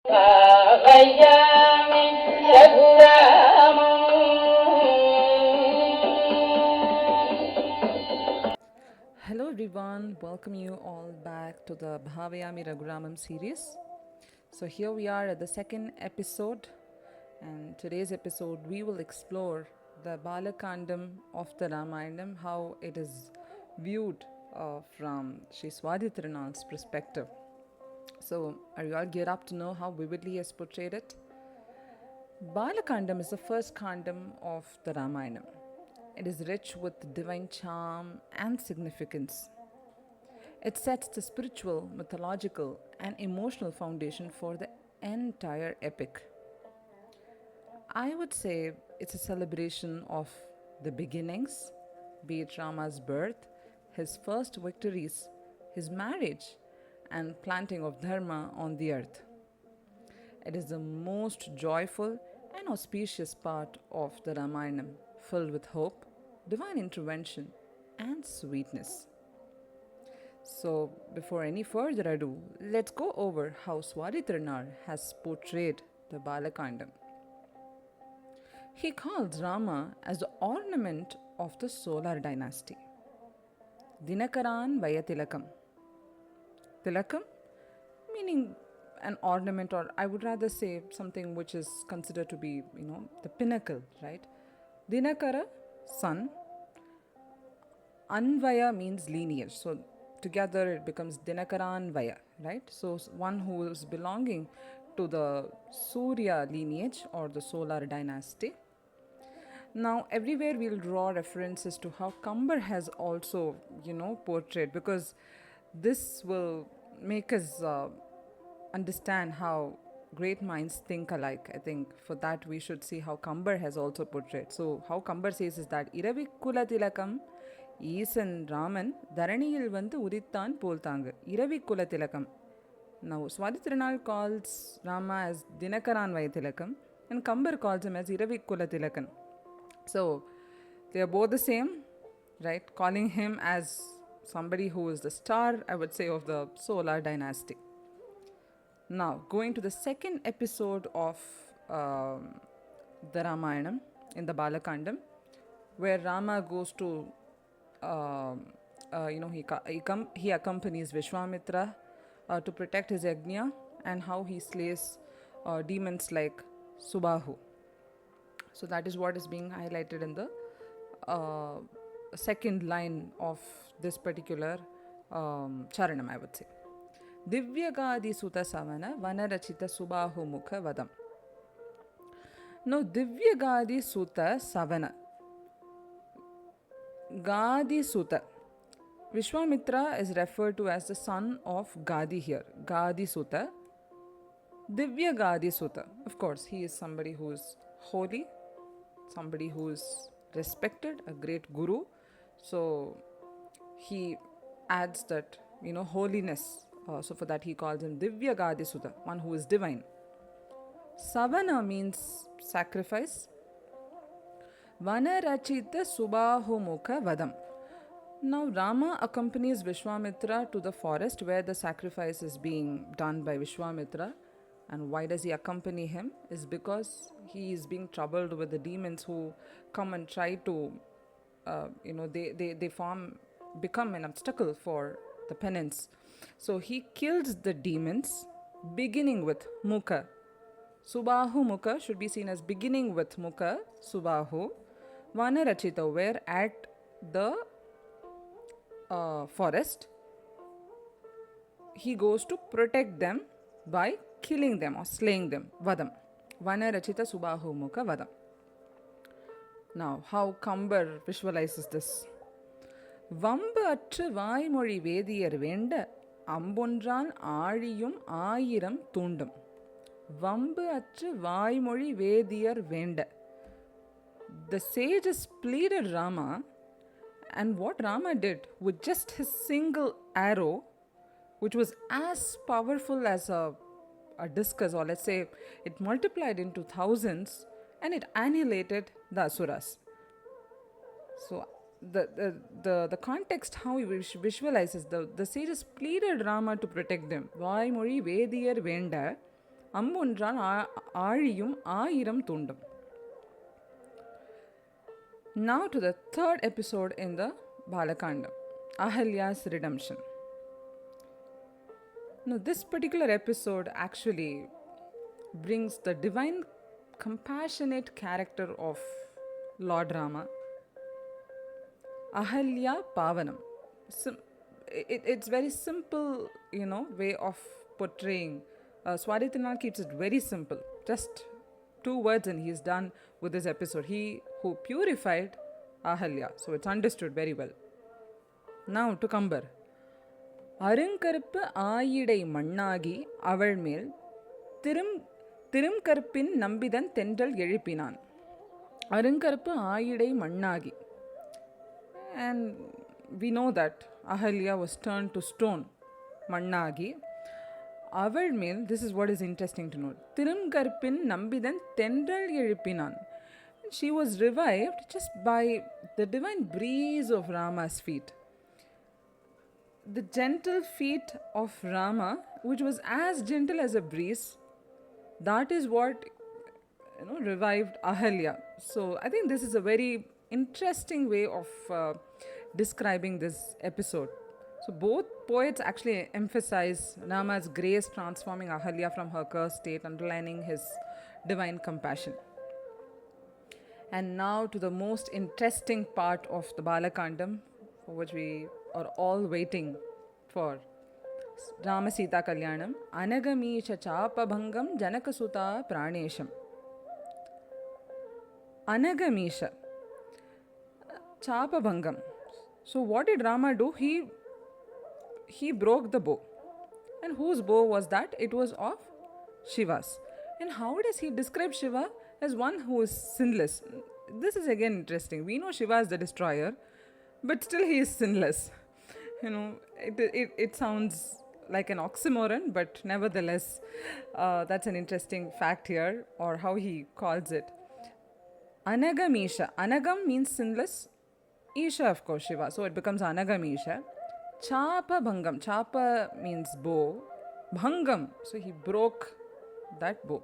Bhavayami Raghuramam. Hello everyone, welcome you all back to the Bhavayami Raghuramam series. So here we are at the second episode, and today's episode we will explore the Baalakandam of the Ramayana, how it is viewed from Sri Swadhitirunal's perspective. So are you all geared up to know how vividly he has portrayed it? Balakandam is the first kandam of the Ramayana. It is rich with divine charm and significance. It sets the spiritual, mythological, and emotional foundation for the entire epic. I would say it's a celebration of the beginnings, be it Rama's birth, his first victories, his marriage, and planting of Dharma on the earth. It is the most joyful and auspicious part of the Ramayana, filled with hope, divine intervention, and sweetness. So, before any further ado, let's go over how Swadhitirnar has portrayed the Balakandam. He calls Rama as the ornament of the solar dynasty. Dinakaran Vayatilakam. Tilakam meaning an ornament, or I would rather say something which is considered to be, the pinnacle, right? Dinakara, sun. Anvaya means lineage. So together it becomes Dinakaranvaya, right? So one who is belonging to the Surya lineage or the solar dynasty. Now, everywhere we'll draw references to how Kambar has also, portrayed, because this will make us understand how great minds think alike. I think for that we should see how Kambar has also portrayed. So, how Kambar says is that Iravi Kulatilakam ஈசன் ராமன் தரணியில் வந்து உதித்தான் போல்தாங்க இரவி குல திலகம். Now, Swadhitirunal calls Rama as Dinakaran Vayatilakam and Kambar calls him as Iravi Kula Tilakan. So, they are both the same, right? Calling him as somebody who is the star, I would say, of the solar dynasty. Now, going to the second episode of the Ramayana in the Balakandam, where Rama goes to he accompanies Vishwamitra to protect his yajna, and how he slays demons like Subahu. So that is what is being highlighted in the second line of this particular charanam, I would say. Divyagadi Suta Savana Vanarachita Subahu Mukha Vadam. Now, Divyagadi Suta Savana. Gadi Suta. Vishwamitra is referred to as the son of Gadi here. Gadi Suta. Divya Gadi Suta. Of course, he is somebody who is holy, somebody who is respected, a great guru. So he adds that, holiness. So for that he calls him Divya Gadi Suta, one who is divine. Savana means sacrifice. Vanarachita Subahumukha Vadam. Now, Rama accompanies Vishwamitra to the forest where the sacrifice is being done by Vishwamitra. And why does he accompany him? Is because he is being troubled with the demons who come and try to, they become an obstacle for the penance. So he kills the demons, beginning with Mukha. Subahu Mukha should be seen as beginning with Mukha, Subahu. Vanarachita, where at the forest, he goes to protect them by killing them or slaying them. Vadam. Vanarachita Subahu Mukha Vadam. Now, how Kambar visualizes this. Vambu அற்று வாய்மொழி வேதியர் வேண்ட அம்பொன்றான் ஆழியும் ஆயிரம் தூண்டும். Vambu அற்று வாய்மொழி வேதியர் வேண்ட. The sages pleaded Rama, and what Rama did with just his single arrow, which was as powerful as a discus, or let's say it multiplied into thousands, and it annihilated the asuras. So the context, how he visualizes, the sages pleaded Rama to protect them. Vaimori Vediyar Venda அம்பொன்றால் ஆழியும் ஆயிரம் தூண்டும். Now to the third episode in the Baalakandam, Ahalya's redemption. Now, this particular episode actually brings the divine, compassionate character of Lord Rama, Ahalya Pavanam. It's very simple, way of portraying. Swadhitinal keeps it very simple. Just 2 words and he's done with this episode. He who purified Ahalya. So it's understood very well. Now to Kambar. அருங்கருப்பு ஆயிடை மண்ணாகி அவள் மேல் திரும்கருப்பின் நம்பிதன் தென்றல் எழுப்பினான். அருங்கருப்பு ஆயிடை மண்ணாகி. And we know that Ahalya was turned to stone. Mannagi. அவள் மேல், this is what is interesting to note. திரும்கருப்பின் நம்பிதன் தென்றல் எழுப்பினான். She was revived just by the divine breeze of Rama's feet. The gentle feet of Rama, which was as gentle as a breeze, that is what revived Ahalya. So I think this is a very interesting way of describing this episode. So both poets actually emphasize Rama's grace transforming Ahalya from her cursed state, underlining his divine compassion. And now to the most interesting part of the Baalakandam, for which we are all waiting for. Rama Sita Kalyanam, Anagamisha Chapabhangam Janakasuta Pranesham. Anagamisha Chapabhangam. So what did Rama do? He broke the bow. And whose bow was that? It was of Shiva's. And how does he describe Shiva as one who is sinless? This is again interesting. We know Shiva is the destroyer, but still he is sinless. It sounds like an oxymoron, but nevertheless, that's an interesting fact here, or how he calls it. Anagamisha. Anagam means sinless. Isha, of course, Shiva. So it becomes Anagamisha. Chapa Bhangam. Chapa means bow. Bhangam. So he broke that bow.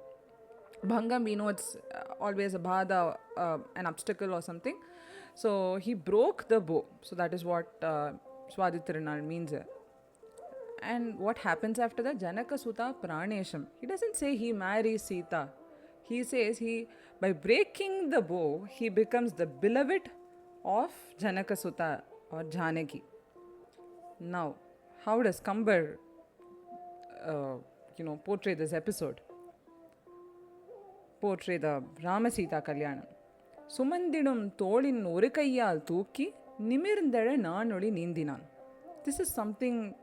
Bhangam, we know it's always a bada, an obstacle or something. So he broke the bow. So that is what Swadhitirunal means. And what happens after that? Janaka Suta Pranesham. He doesn't say he marries Sita. He says by breaking the bow, he becomes the beloved of Janaka Suta or Janaki. Now, how does Kambar, portray this episode? Portray the Rama Sita Kalyanam. Sumandidum tolin oru kaiyal thooki nimirndala naanoli neendhinan. This is something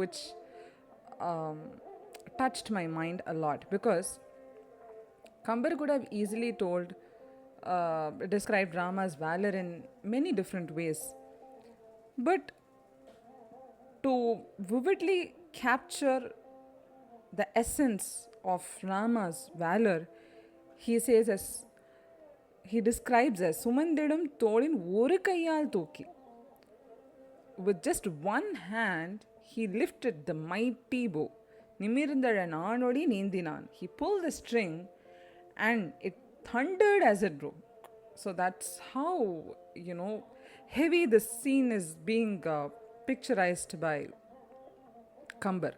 which touched my mind a lot, because Kambar could have easily described Rama's valor in many different ways, but to vividly capture the essence of Rama's valor, he describes as Sumandidum tolin oru kaiyal thooki. With just one hand, he lifted the mighty bow. Nimirndala naanodi neendhinan. He pulled the string and it thundered as it broke. So that's how, heavy this scene is being picturized by Kambar.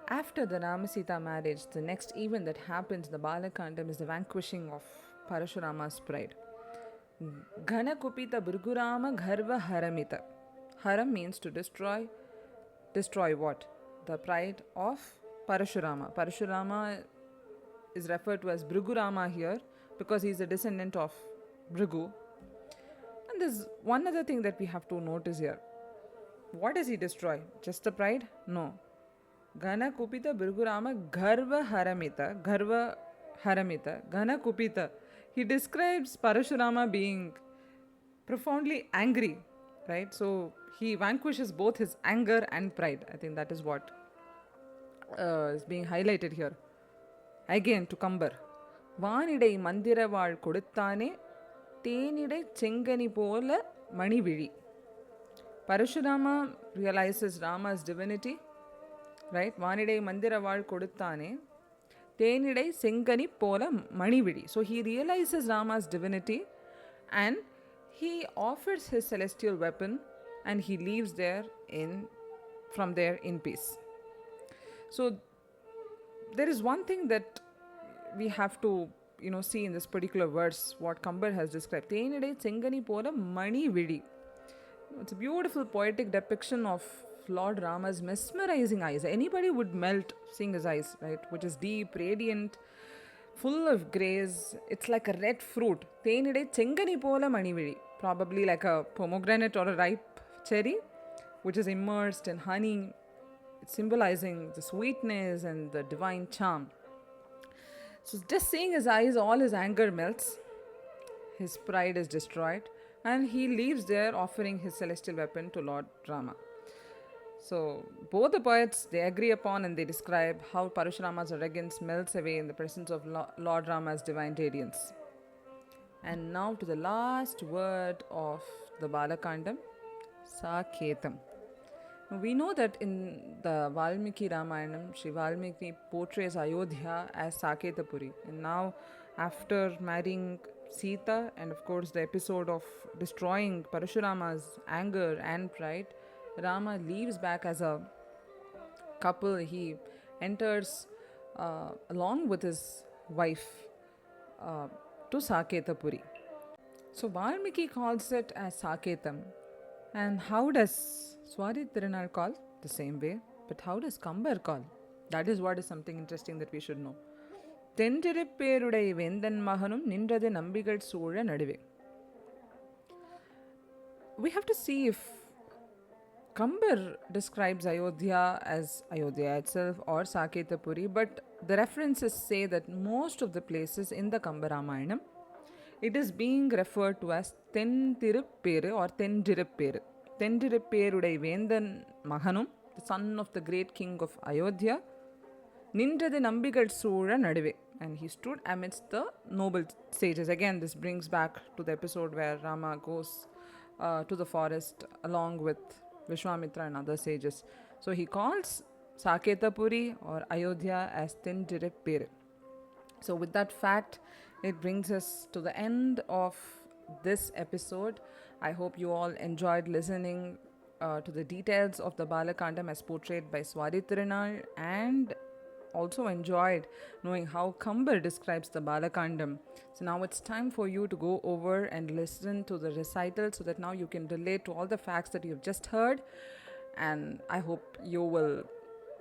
After the Rama-Sita marriage, the next event that happens in the Baalakandam is the vanquishing of Parashurama's pride. Ghana Kupita Raghuramam Gharva Haramita. Haram means to destroy. Destroy what? The pride of Parashurama. Parashurama is referred to as Raghuramam here because he is a descendant of Raghu. And there's one other thing that we have to notice here. What does he destroy? Just the pride? No. Ghana Kupita Raghuramam Gharva Haramita. Gharva Haramita. Ghana Kupita. He describes Parashurama being profoundly angry, right? So he vanquishes both his anger and pride. I think that is what is being highlighted here. Again to Kambar. Vaanidai mandiraval koduthane teenidai chengani pola mani vili. Parashurama realizes Rama's divinity right? Vanidai mandiraval koduttane, Tenidai Senkani Pola Manividi. So he realizes Rama's divinity and he offers his celestial weapon and he leaves there from there in peace. So there is one thing that we have to see in this particular verse what Kambar has described. Tenidai Sengani Pola Mani Vidi. It's a beautiful poetic depiction of Lord Rama's mesmerizing eyes. Anybody would melt seeing his eyes, right? Which is deep, radiant, full of grace. It's like a red fruit. Tenidai Sengani Pola Mani Vidi. Probably like a pomegranate or a ripe cherry, which is immersed in honey, symbolizing the sweetness and the divine charm. So just seeing his eyes, all his anger melts, his pride is destroyed, and he leaves there offering his celestial weapon to Lord Rama. So both the poets, they agree upon and they describe how Parashurama's arrogance melts away in the presence of Lord Rama's divine radiance. And now to the last word of the Baalakandam, Saketam. We know that in the Valmiki Ramayanam, Sri Valmiki portrays Ayodhya as Saketapuri. And now, after marrying Sita, and of course the episode of destroying Parashurama's anger and pride, Rama leaves back as a couple. He enters along with his wife to Saketapuri. So Valmiki calls it as Saketam. And how does Swati Tirunal call? The same way. But how does Kambar call? That is what is something interesting that we should know. Tendiripperudai Vendan Mahanum Nindade Nambigal Sura Nadive. We have to see if Kambar describes Ayodhya as Ayodhya itself or Saketapuri, but the references say that most of the places in the Kambar Ramayanam, it is being referred to as Tendiripperu or Tendiripperu. Tendiripperudai Vendan Mahanum, the son of the great king of Ayodhya, Nindade Nambigal Sura Nadive, and he stood amidst the noble sages. Again, this brings back to the episode where Rama goes to the forest along with Vishwamitra and other sages. So he calls Saketapuri or Ayodhya as Tendiripperu. So with that fact, it brings us to the end of this episode. I hope you all enjoyed listening to the details of the Baalakandam as portrayed by Swati Tirunal, and also enjoyed knowing how Kambar describes the Baalakandam. So now it's time for you to go over and listen to the recital so that now you can relate to all the facts that you've just heard, and I hope you will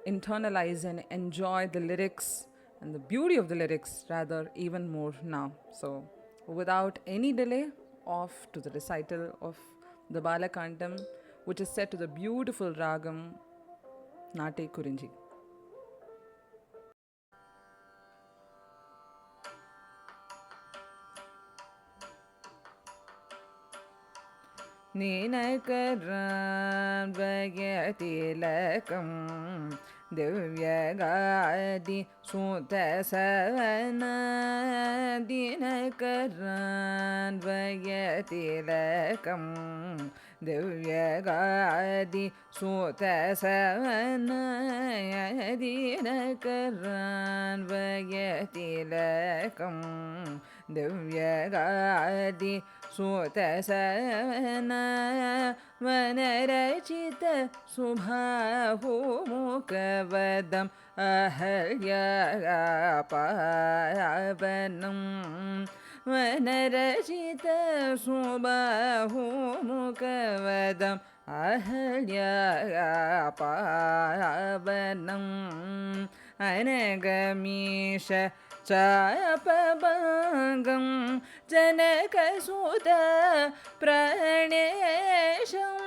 internalize and enjoy the lyrics and the beauty of the lyrics rather even more now. So without any delay, off to the recital of the Baalakandam, which is set to the beautiful ragam Nate Kurinji. Ninakaran Vagatilakam Divyagadi Sutasavana Dinakaran Vagatilakam Divyagadi Sutasavana Dinakaran Vagatilakam Divyagadi Sutasavana Vanarachita Subhahu Mukavadam Ahalya Pavanam Vanarachita Subhahu Mukavadam Ahalya Pavanam Anagamisha Chapabangam Janakasuta Pranesham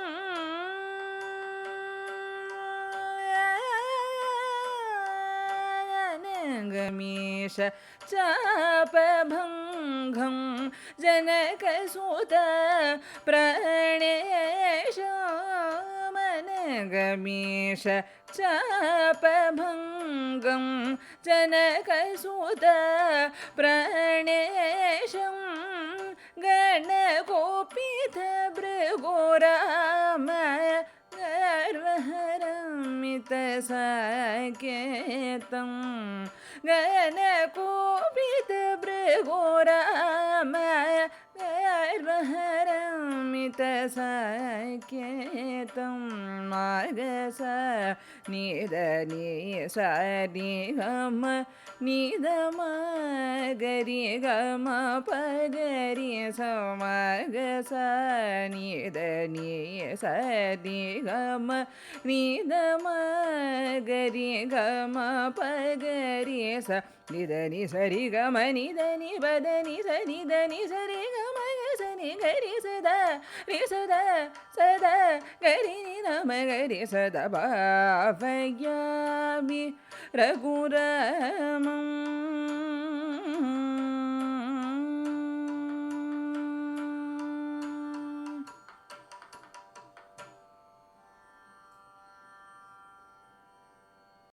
Anagamisha Chapabangam Janakasuta Pranesham Anagamisha Chapabangam Janakasuta Pranesham Ganakopitha Brigorama Garvaharam साकेतं गणकूपितभृगुरमरमितसाकेतं मागस निद नि स नि गम निद म गरि गम पगरि स मगस निद नि स नि गम निद म गरि गम पगरि स निद नि सरि गम निद नि बद नि स निद नि सरि गम ग स नि गरि सदा रि सदा सदा गरि नि नम गरि सदा भावयामि रघुरामम्